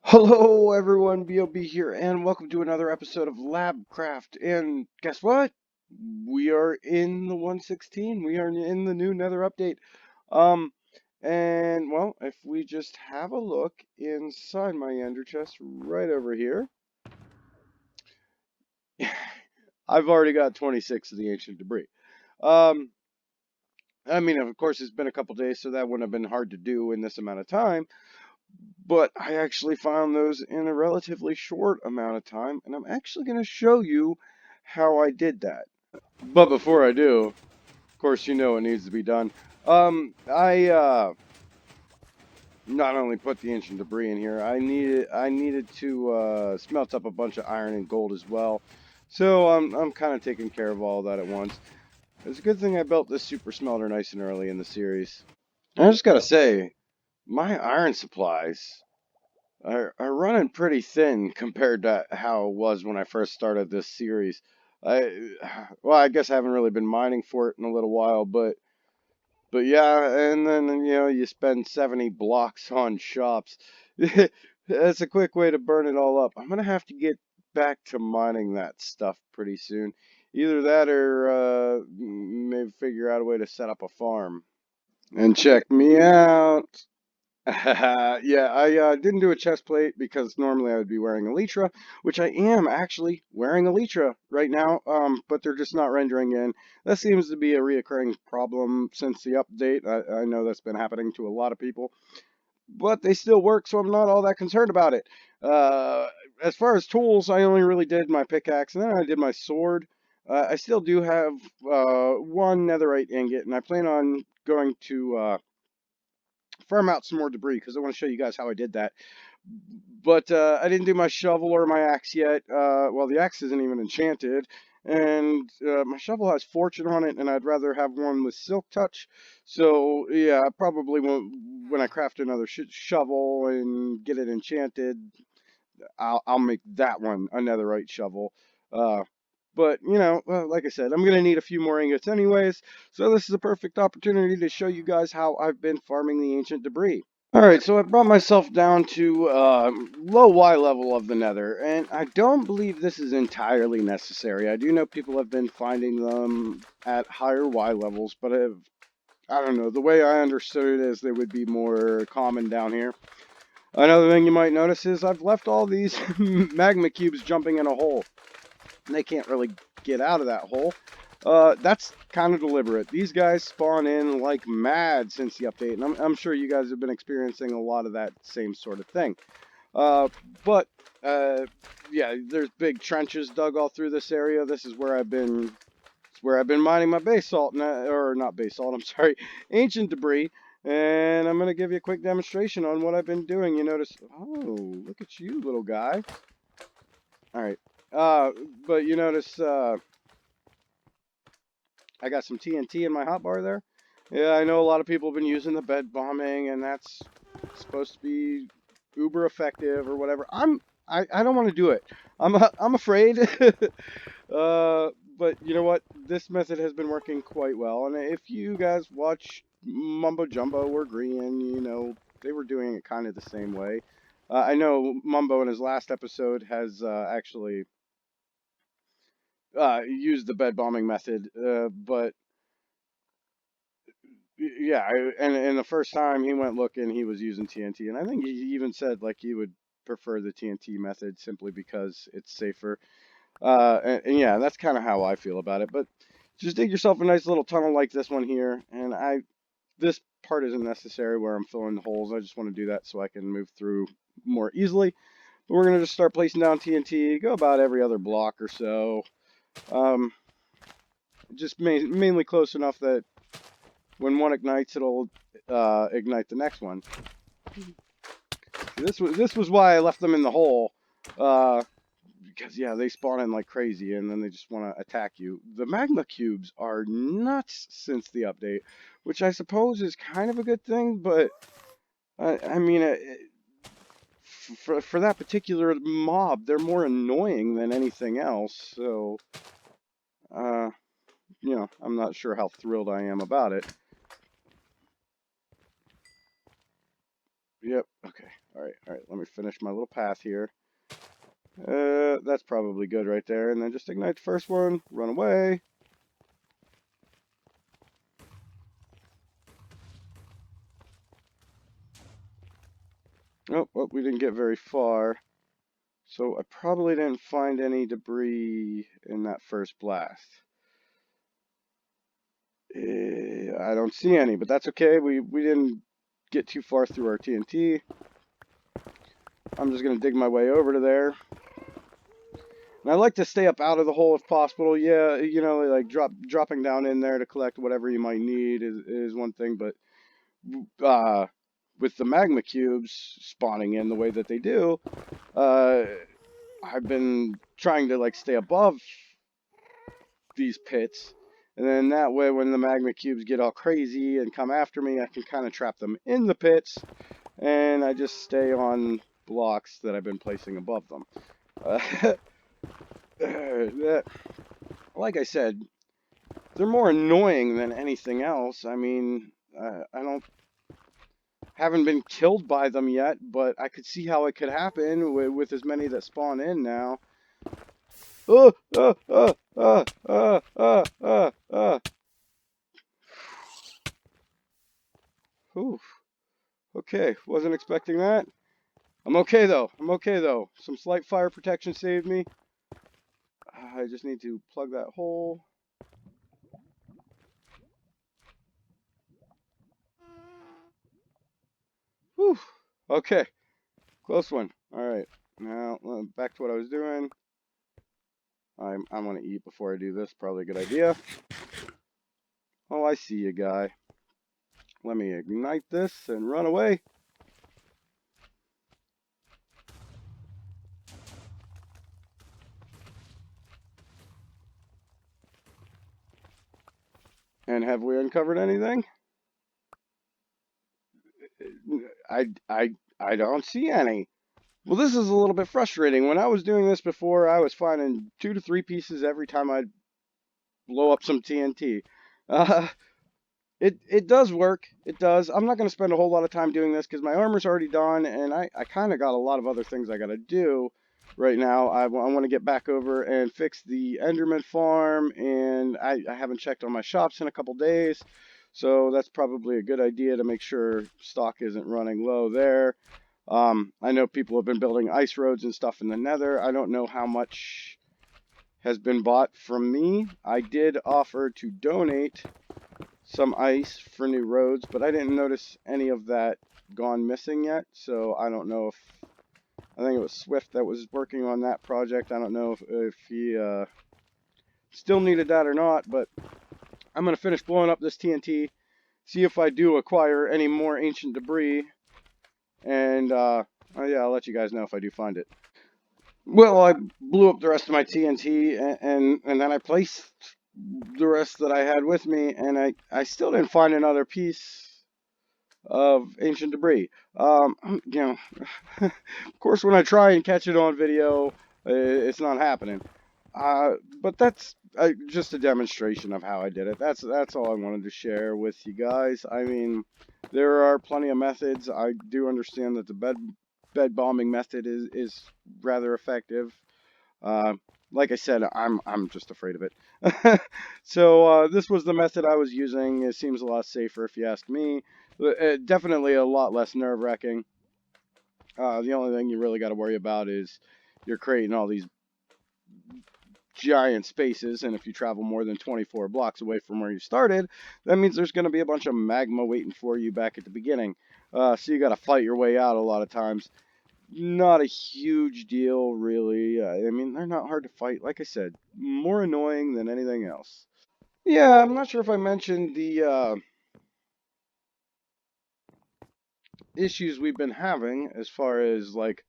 Hello everyone, B.O.B. here, and welcome to another episode of Labcraft. And guess what? We are in the 116. We are in the new Nether update. Um, and well, if we just have a look inside my ender chest right over here, I've already got 26 of the ancient debris. Um, I mean, of course, it's been a couple days, so that wouldn't have been hard to do in this amount of time. But I actually found those in a relatively short amount of time, and I'm actually going to show you how I did that. But before I do, of course, you know it needs to be done. I not only put the ancient debris in here, I needed to smelt up a bunch of iron and gold as well. So I'm kind of taking care of all that at once. It's a good thing I built this super smelter nice and early in the series. I just gotta say, my iron supplies are running pretty thin compared to how it was when I first started this series. I well, I guess I haven't really been mining for it in a little while, but yeah, and then you spend 70 blocks on shops. That's a quick way to burn it all up. I'm gonna have to get back to mining that stuff pretty soon. Either that or maybe figure out a way to set up a farm. And check me out. Yeah, I didn't do a chest plate because normally I would be wearing Elytra, which I am actually wearing Elytra right now, but they're just not rendering in. That seems to be a reoccurring problem since the update. I know that's been happening to a lot of people, but they still work, so I'm not all that concerned about it. Uh, as far as tools, I only really did my pickaxe, and then I did my sword. I still do have one netherite ingot, and I plan on going to farm out some more debris because I want to show you guys how I did that. But I didn't do my shovel or my axe yet. Well, the axe isn't even enchanted. And my shovel has fortune on it, and I'd rather have one with silk touch. So yeah, I probably won't. When I craft another shovel and get it enchanted, I'll make that one a netherite shovel. Uh, but like I said, I'm gonna need a few more ingots anyways. So this is a perfect opportunity to show you guys how I've been farming the ancient debris. Alright, so I brought myself down to low Y level of the nether, and I don't believe this is entirely necessary. I do know people have been finding them at higher Y levels, but I don't know, the way I understood it is they would be more common down here. Another thing you might notice is I've left all these magma cubes jumping in a hole. They can't really get out of that hole. That's kind of deliberate. These guys spawn in like mad since the update, and I'm sure you guys have been experiencing a lot of that same sort of thing. Uh, but yeah, there's big trenches dug all through this area. This is where I've been mining my basalt, or not basalt. I'm sorry, ancient debris. And I'm gonna give you a quick demonstration on what I've been doing. You notice, oh, look at you, little guy. All right. Uh, but you notice, I got some TNT in my hotbar there. Yeah, I know a lot of people have been using the bed bombing, and that's supposed to be uber effective or whatever. I don't want to do it. I'm afraid. But you know what? This method has been working quite well. And if you guys watch Mumbo Jumbo or Green, they were doing it kind of the same way. I know Mumbo in his last episode has actually used the bed bombing method, but yeah, and the first time he went looking, he was using TNT, and I think he even said like he would prefer the TNT method simply because it's safer. And yeah, that's kind of how I feel about it. But just dig yourself a nice little tunnel like this one here, and this part isn't necessary where I'm filling the holes. I just want to do that so I can move through more easily. But we're gonna just start placing down TNT, go about every other block or so. Um, just mainly close enough that when one ignites, it'll ignite the next one. This was why I left them in the hole, because yeah, they spawn in like crazy, and then they just want to attack you. The magma cubes are nuts since the update, which I suppose is kind of a good thing, but I mean, for that particular mob, they're more annoying than anything else. So, uh, I'm not sure how thrilled I am about it. Yep. Okay. Alright, let me finish my little path here. That's probably good right there. And then just ignite the first one, run away. Oh, well, we didn't get very far. So I probably didn't find any debris in that first blast. I don't see any, but that's okay. We didn't get too far through our TNT. I'm just going to dig my way over to there. And I like to stay up out of the hole if possible. Yeah, you know, like dropping down in there to collect whatever you might need is one thing, but with the magma cubes spawning in the way that they do, I've been trying to like stay above these pits, and then that way when the magma cubes get all crazy and come after me, I can kind of trap them in the pits, and I just stay on blocks that I've been placing above them. Like I said, they're more annoying than anything else. I mean, haven't been killed by them yet, but I could see how it could happen with as many that spawn in now. Oh, Oof. Okay, wasn't expecting that. I'm okay though. I'm okay though. Some slight fire protection saved me. I just need to plug that hole. Whew. Okay, close one. All right, now back to what I was doing. I'm gonna eat before I do this. Probably a good idea. Oh, I see you, guy. Let me ignite this and run away. And have we uncovered anything? I don't see any. Well, this is a little bit frustrating. When I was doing this before, I was finding 2 to 3 pieces every time I'd blow up some TNT. Uh, it does work. It does. I'm not going to spend a whole lot of time doing this because my armor's already done, and I kind of got a lot of other things I got to do right now. I want to get back over and fix the enderman farm, and I haven't checked on my shops in a couple days, so that's probably a good idea to make sure stock isn't running low there. I know people have been building ice roads and stuff in the nether. I don't know how much has been bought from me. I did offer to donate some ice for new roads, but I didn't notice any of that gone missing yet, so I don't know if, I think it was Swift that was working on that project. I don't know if he still needed that or not, but I'm going to finish blowing up this TNT, see if I do acquire any more ancient debris, and oh yeah, I'll let you guys know if I do find it. Well, I blew up the rest of my TNT, and then I placed the rest that I had with me, and I still didn't find another piece of ancient debris. You know, of course, when I try and catch it on video, it's not happening. But that's just a demonstration of how I did it. That's all I wanted to share with you guys. I mean, there are plenty of methods. I do understand that the bed bombing method is rather effective. Uh, like I said, I'm just afraid of it. So this was the method I was using. It seems a lot safer if you ask me. Definitely a lot less nerve-wracking. The only thing you really got to worry about is you're creating all these giant spaces, and if you travel more than 24 blocks away from where you started, that means there's going to be a bunch of magma waiting for you back at the beginning. So you got to fight your way out a lot of times. Not a huge deal, really. I mean, they're not hard to fight. Like I said, more annoying than anything else. Yeah, I'm not sure if I mentioned the issues we've been having as far as like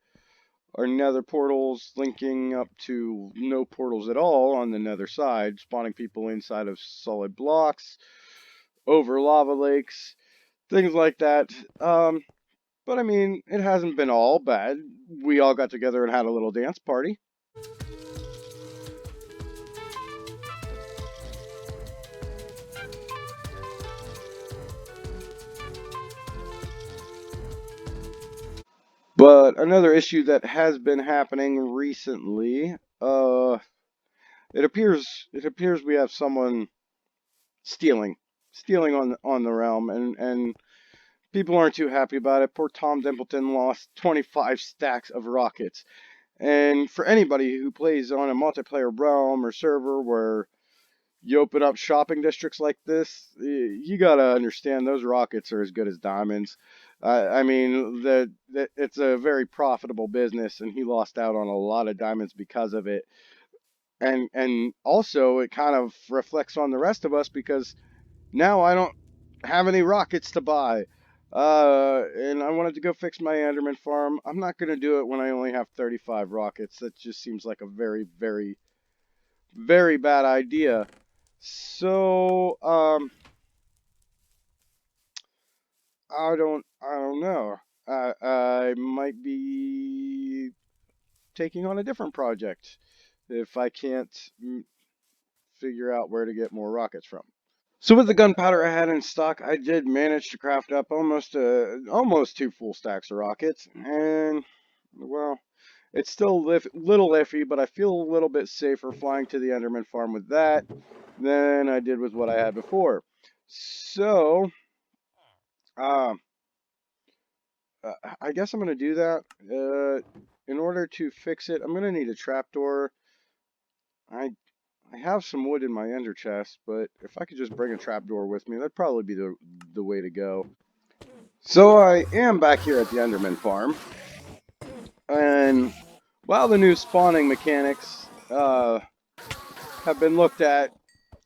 our nether portals linking up to no portals at all on the nether side, spawning people inside of solid blocks, over lava lakes, things like that. But I mean, it hasn't been all bad. We all got together and had a little dance party. But another issue that has been happening recently, it appears we have someone stealing, stealing on the realm, and people aren't too happy about it. Poor Tom Dimpleton lost 25 stacks of rockets. And for anybody who plays on a multiplayer realm or server where you open up shopping districts like this, you gotta understand those rockets are as good as diamonds. I mean, it's a very profitable business, and he lost out on a lot of diamonds because of it. And also, it kind of reflects on the rest of us because now I don't have any rockets to buy. And I wanted to go fix my Enderman farm. I'm not gonna do it when I only have 35 rockets. That just seems like a very, very, very bad idea. So, I don't know. I might be taking on a different project if I can't figure out where to get more rockets from. So with the gunpowder I had in stock, I did manage to craft up almost two full stacks of rockets, and well, it's still little iffy, but I feel a little bit safer flying to the Enderman farm with that than I did with what I had before. So, um, I guess I'm gonna do that. In order to fix it, I'm gonna need a trapdoor. I I have some wood in my ender chest, but if I could just bring a trapdoor with me, that'd probably be the way to go. So I am back here at the Enderman farm, and while the new spawning mechanics have been looked at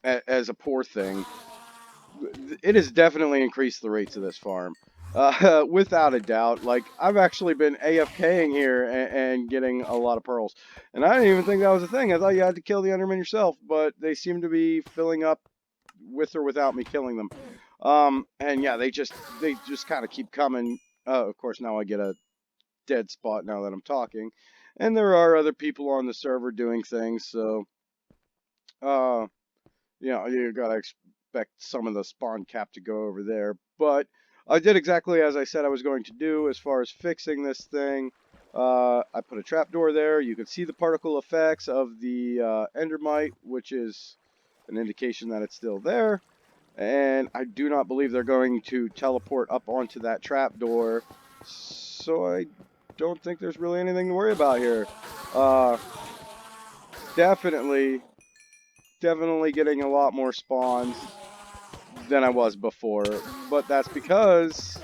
as a poor thing, it has definitely increased the rates of this farm. Without a doubt. Like, I've actually been AFKing here and getting a lot of pearls. And I didn't even think that was a thing. I thought you had to kill the Enderman yourself, but they seem to be filling up with or without me killing them. And yeah, they just kind of keep coming. Of course, now I get a dead spot now that I'm talking. And there are other people on the server doing things, so uh you gotta expect some of the spawn cap to go over there. But I did exactly as I said I was going to do as far as fixing this thing. I put a trapdoor there. You can see the particle effects of the endermite, which is an indication that it's still there. And I do not believe they're going to teleport up onto that trapdoor. So I don't think there's really anything to worry about here. Uh, definitely definitely getting a lot more spawns than I was before, but that's because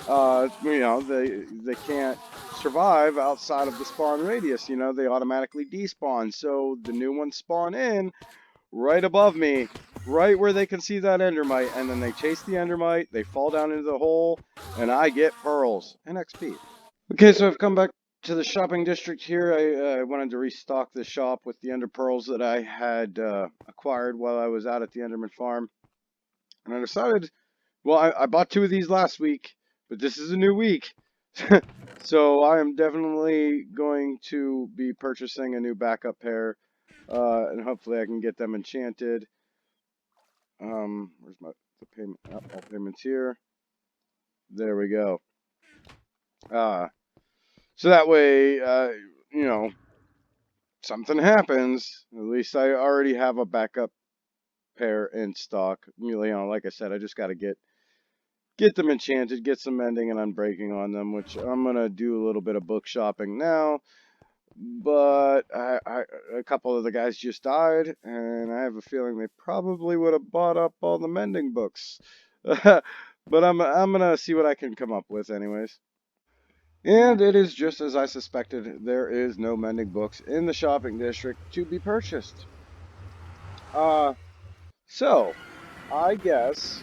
they can't survive outside of the spawn radius. They automatically despawn, so the new ones spawn in right above me, right where they can see that endermite, and then they chase the endermite, they fall down into the hole, and I get pearls and XP. Okay, so I've come back to the shopping district here. I wanted to restock the shop with the ender pearls that I had acquired while I was out at the Enderman farm. And I decided, well, I bought two of these last week, but this is a new week. So I am definitely going to be purchasing a new backup pair, and hopefully I can get them enchanted. Where's the payment? Oh, all payments here. There we go. So that way, something happens, at least I already have a backup pair in stock. Like I said, I just got to get them enchanted, get some mending and unbreaking on them, which I'm gonna do a little bit of book shopping now. But a couple of the guys just died, and I have a feeling they probably would have bought up all the mending books. But I'm gonna see what I can come up with, anyways. And it is just as I suspected. There is no mending books in the shopping district to be purchased. Uh, so I guess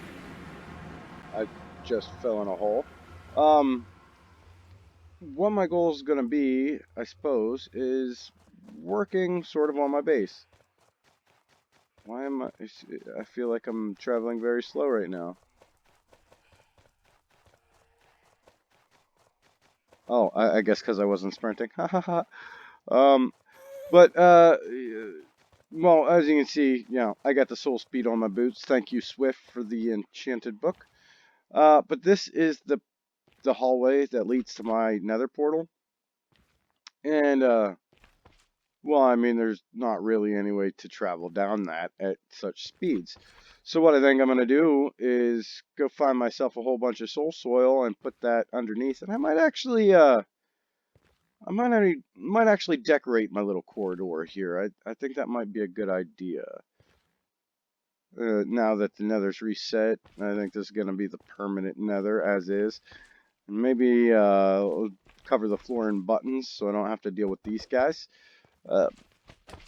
I just fell in a hole. Um, what my goal is going to be, I suppose, is working sort of on my base. Why am I feel like I'm traveling very slow right now. Oh, I guess because I wasn't sprinting. Ha ha ha. Um, but, well, as you can see, I got the soul speed on my boots. Thank you, Swift, for the enchanted book. But this is the the hallway that leads to my nether portal. And, well, I mean, there's not really any way to travel down that at such speeds. So what I think I'm going to do is go find myself a whole bunch of soul soil and put that underneath. And I might actually, might actually decorate my little corridor here. I think that might be a good idea. Now that the nether's reset, I think this is going to be the permanent nether as is. And maybe cover the floor in buttons so I don't have to deal with these guys.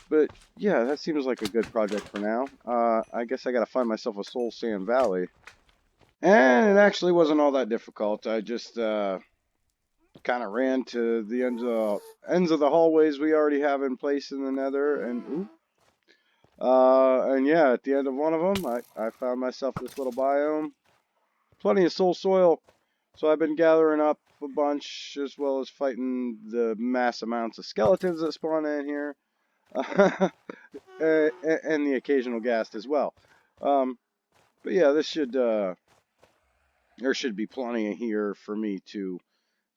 But yeah, that seems like a good project for now. I guess I got to find myself a Soul Sand Valley. And it actually wasn't all that difficult. I just kind of ran to the ends of the hallways we already have in place in the nether. And yeah, at the end of one of them, I found myself this little biome. Plenty of soul soil. So I've been gathering up a bunch as well as fighting the mass amounts of skeletons that spawn in here. And the occasional ghast as well. But yeah, there should be plenty here for me to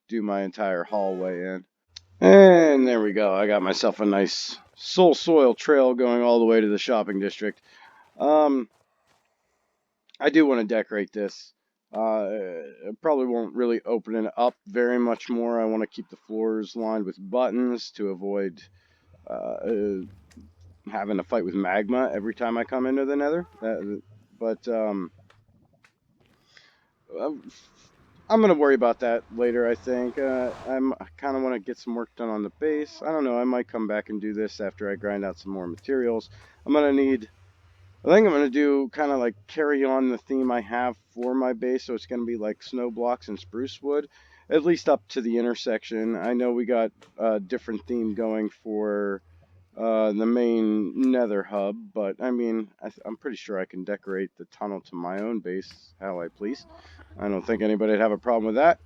do my entire hallway in. And there we go. I got myself a nice soul soil trail going all the way to the shopping district. I do want to decorate this. I probably won't really open it up very much more. I want to keep the floors lined with buttons to avoid having to fight with magma every time I come into the nether. But I'm going to worry about that later, I think. I kind of want to get some work done on the base. I don't know. I might come back and do this after I grind out some more materials. I think I'm going to do kind of like carry on the theme I have for my base. So it's going to be like snow blocks and spruce wood, at least up to the intersection. I know we got a different theme going for the main nether hub, but I mean, I'm pretty sure I can decorate the tunnel to my own base how I please. I don't think anybody'd have a problem with that.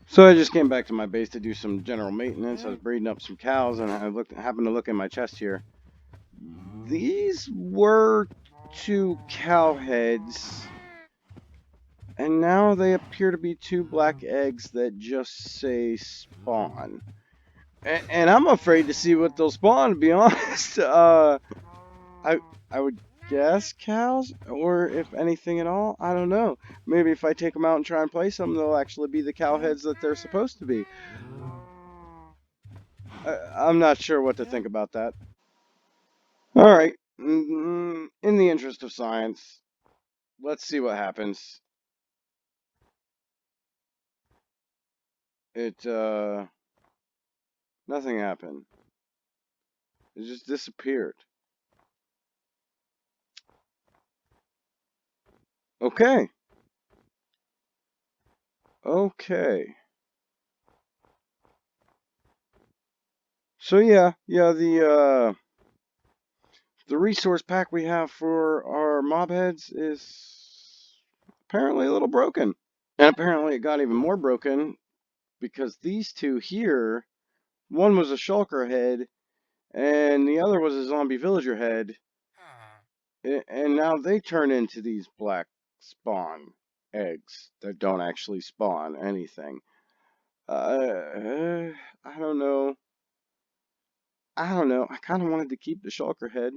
So I just came back to my base to do some general maintenance. I was breeding up some cows, and I happened to look in my chest here. These were 2 cow heads, and now they appear to be 2 black eggs that just say spawn. And I'm afraid to see what they'll spawn, to be honest. I would guess cows, or if anything at all, I don't know. Maybe if I take them out and try and place them, they'll actually be the cow heads that they're supposed to be. I'm not sure what to think about that. All right, in the interest of science, let's see what happens. Nothing happened. It just disappeared. Okay. Okay. So yeah, the resource pack we have for our mob heads is apparently a little broken. And apparently it got even more broken because these 2 here, one was a shulker head and the other was a zombie villager head. And now they turn into these black spawn eggs that don't actually spawn anything. I don't know. I don't know. I kind of wanted to keep the shulker head.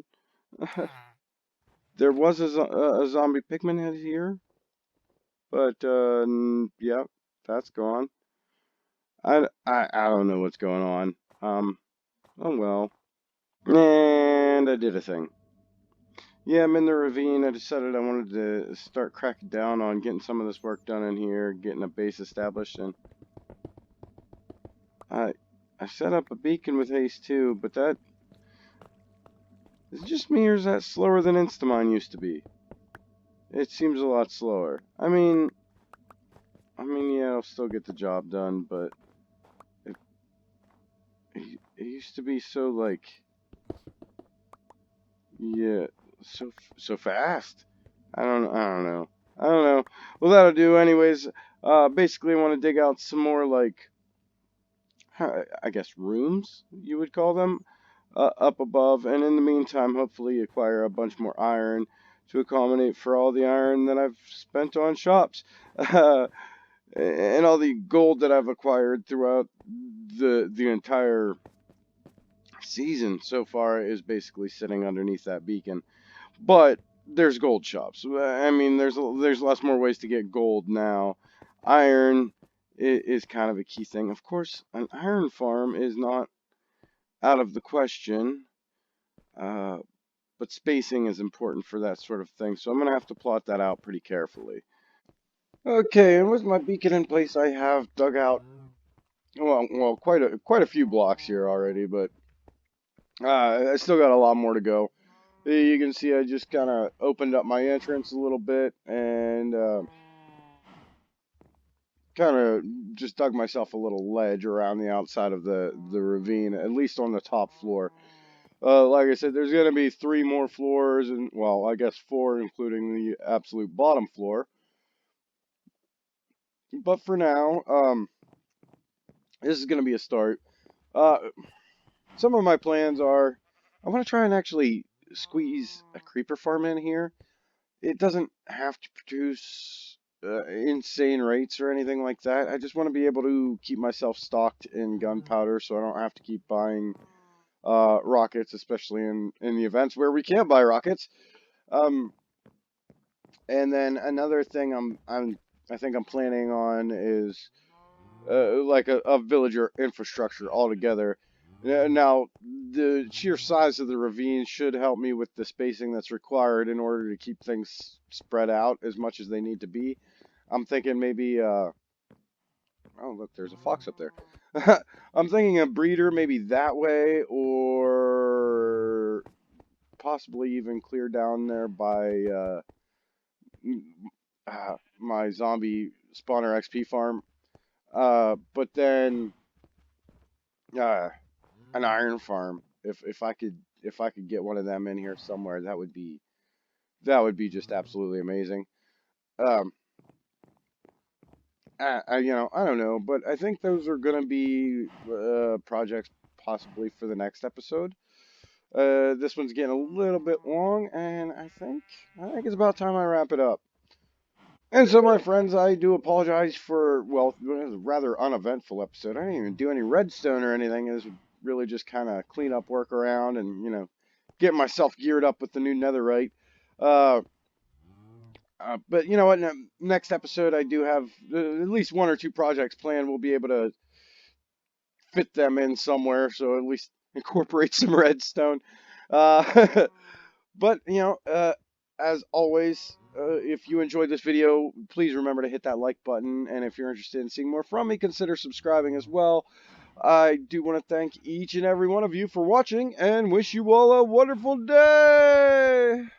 There was a zombie pigman head here, but yeah, that's gone. I don't know what's going on. Oh well. And I did a thing. Yeah, I'm in the ravine. I decided I wanted to start cracking down on getting some of this work done in here, getting a base established, and I set up a beacon with haste too, but that is it just me or is that slower than Instamine used to be? It seems a lot slower. Yeah, I'll still get the job done, but it used to be so like, yeah, so fast. I don't know. Well, that'll do. Anyways, basically, I want to dig out some more like, I guess rooms you would call them, up above, and in the meantime, hopefully acquire a bunch more iron to accommodate for all the iron that I've spent on shops. and all the gold that I've acquired throughout the entire season so far is basically sitting underneath that beacon. But there's gold shops. I mean, there's lots more ways to get gold now. Iron is kind of a key thing. Of course, an iron farm is not out of the question, uh, but spacing is important for that sort of thing. So I'm gonna have to plot that out pretty carefully. Okay, and with my beacon in place, I have dug out quite a few blocks here already, but I still got a lot more to go. You can see I just kind of opened up my entrance a little bit and kind of just dug myself a little ledge around the outside of the ravine, at least on the top floor. Like I said, there's going to be 3 more floors, and well, I guess 4, including the absolute bottom floor. But for now, this is going to be a start. Uh, some of my plans are, I want to try and actually squeeze a creeper farm in here. It doesn't have to produce insane rates or anything like that. I just want to be able to keep myself stocked in gunpowder so I don't have to keep buying rockets, especially in the events where we can't buy rockets. Um, and then another thing I think I'm planning on is like a villager infrastructure altogether. Now, the sheer size of the ravine should help me with the spacing that's required in order to keep things spread out as much as they need to be. I'm thinking maybe, oh, look, there's a fox up there. I'm thinking a breeder maybe that way, or possibly even clear down there by my zombie spawner XP farm. But then uh, an iron farm. If I could get one of them in here somewhere, that would be just absolutely amazing. Um, I don't know, but I think those are gonna be projects possibly for the next episode. This one's getting a little bit long, and I think it's about time I wrap it up. And so, my friends, I do apologize for, well, it was a rather uneventful episode. I didn't even do any redstone or anything. It was really just kind of clean up work around and, get myself geared up with the new netherite. Uh, but you know what? Next episode, I do have at least 1 or 2 projects planned. We'll be able to fit them in somewhere, so at least incorporate some redstone. Uh, But, as always, if you enjoyed this video, please remember to hit that like button. And if you're interested in seeing more from me, consider subscribing as well. I do want to thank each and every one of you for watching and wish you all a wonderful day.